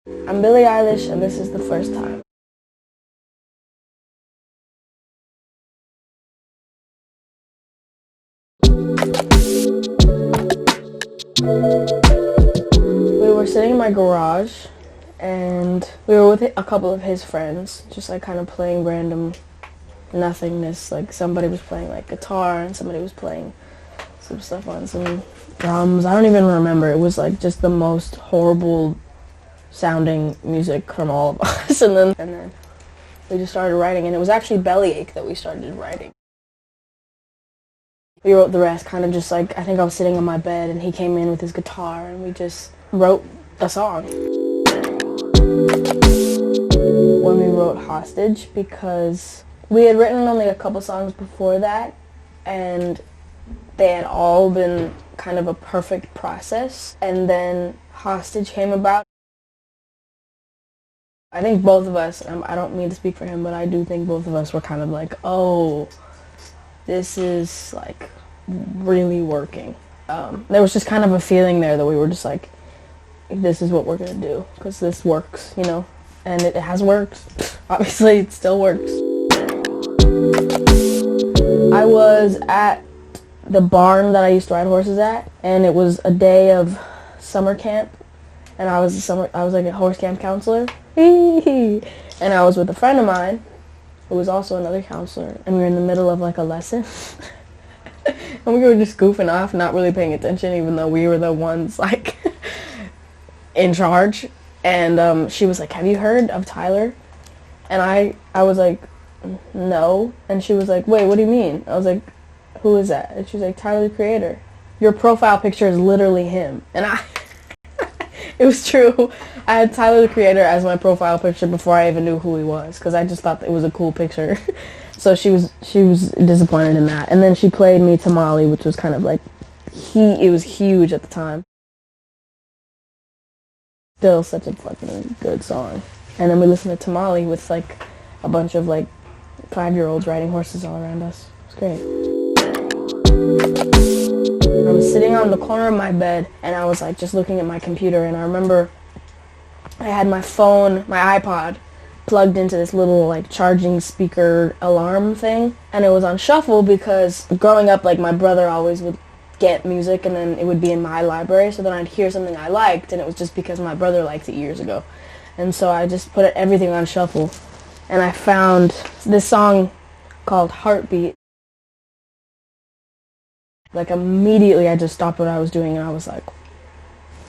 I'm Billie Eilish, and this is the first time. We were sitting in my garage, and we were with a couple of his friends, just like kind of playing random nothingness. Like somebody was playing like guitar, and somebody was playing some stuff on some drums. I don't even remember. It was like just the most horrible sounding music from all of us, and then we just started writing, and it was actually Bellyache that we started writing. We wrote the rest kind of just like, I think I was sitting on my bed and he came in with his guitar and we just wrote a song. When we wrote Hostage, because we had written only a couple songs before that, and they had all been kind of a perfect process, and then Hostage came about. I think both of us, I don't mean to speak for him, but I do think both of us were kind of like, oh, this is like really working. There was just kind of a feeling there that we were just like, this is what we're gonna do, because this works, you know, and it has worked. Obviously, it still works. I was at the barn that I used to ride horses at, and it was a day of summer camp, and I was like a horse camp counselor. And I was with a friend of mine who was also another counselor, and we were in the middle of like a lesson. And we were just goofing off, not really paying attention, even though we were the ones like in charge. And she was like, have you heard of Tyler? And I was like, no. And she was like, wait, what do you mean? I was like, who is that? And she was like, Tyler, the Creator. Your profile picture is literally him. And it was true. I had Tyler, the Creator as my profile picture before I even knew who he was, because I just thought that it was a cool picture. So she was disappointed in that. And then she played me Tamale, which was kind of like, it was huge at the time. Still such a fucking good song. And then we listened to Tamale with like a bunch of like 5-year-olds riding horses all around us. It was great. I was sitting on the corner of my bed, and I was like just looking at my computer, and I remember I had my phone, my iPod, plugged into this little like charging speaker alarm thing, and it was on shuffle because growing up, like my brother always would get music and then it would be in my library, so then I'd hear something I liked, and it was just because my brother liked it years ago. And so I just put everything on shuffle, and I found this song called Heartbeat. Like immediately I just stopped what I was doing and I was like,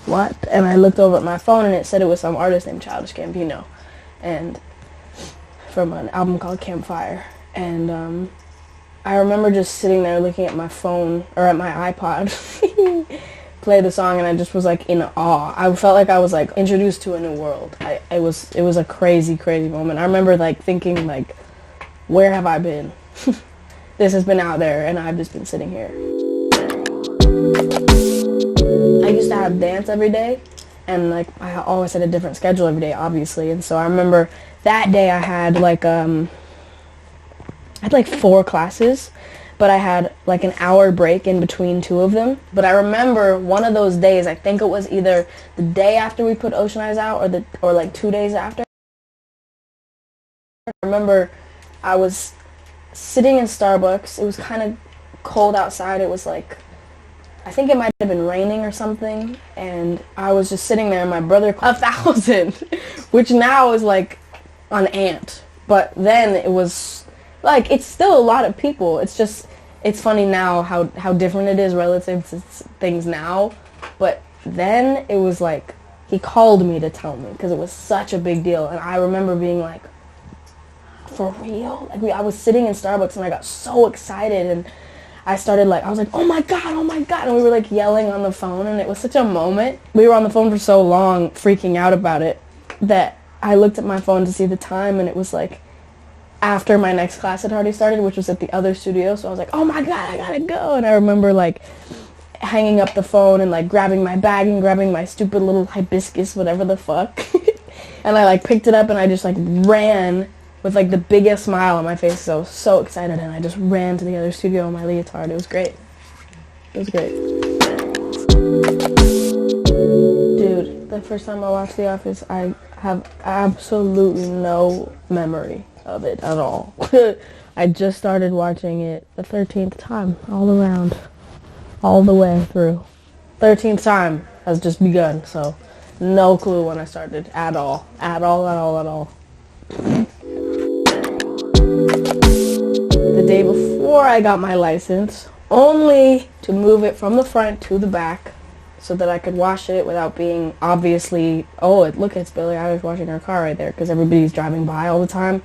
what? And I looked over at my phone and it said it was some artist named Childish Gambino, and from an album called Campfire. And I remember just sitting there looking at my phone, or at my iPod, play the song, and I just was like in awe. I felt like I was like introduced to a new world. It was a crazy, crazy moment. I remember like thinking like, where have I been? This has been out there and I've just been sitting here. I used to have dance every day, and like I always had a different schedule every day, obviously. And so I remember that day I had like 4 classes, but I had like an hour break in between 2 of them. But I remember one of those days, I think it was either the day after we put Ocean Eyes out or like 2 days after. I remember I was sitting in Starbucks. It was kind of cold outside. It was like, I think it might have been raining or something, and I was just sitting there, and my brother called 1,000, which now is like an ant, but then it was like, it's still a lot of people. It's just, it's funny now how different it is relative to things now, but then it was like, he called me to tell me, because it was such a big deal, and I remember being like, for real? Like I was sitting in Starbucks and I got so excited, and I started like, I was like, oh my god, and we were like yelling on the phone, and it was such a moment. We were on the phone for so long freaking out about it that I looked at my phone to see the time, and it was like after my next class had already started, which was at the other studio. So I was like, oh my god, I gotta go. And I remember like hanging up the phone and like grabbing my bag and grabbing my stupid little hibiscus, whatever the fuck. And I like picked it up and I just like ran with like the biggest smile on my face. So I was so excited, and I just ran to the other studio in my leotard. It was great. It was great. Dude, the first time I watched The Office, I have absolutely no memory of it at all. I just started watching it the 13th time, all around, all the way through. 13th time has just begun, so no clue when I started at all. At all, at all, at all. The day before I got my license, only to move it from the front to the back so that I could wash it without being obviously, look, it's Billie Eilish washing her car right there, because everybody's driving by all the time.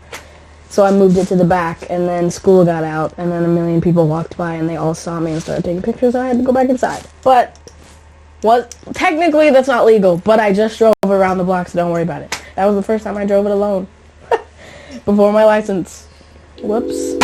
So I moved it to the back, and then school got out, and then a million people walked by, and they all saw me and started taking pictures, and I had to go back inside. But technically that's not legal, but I just drove around the block, so don't worry about it. That was the first time I drove it alone. Before my license. Whoops.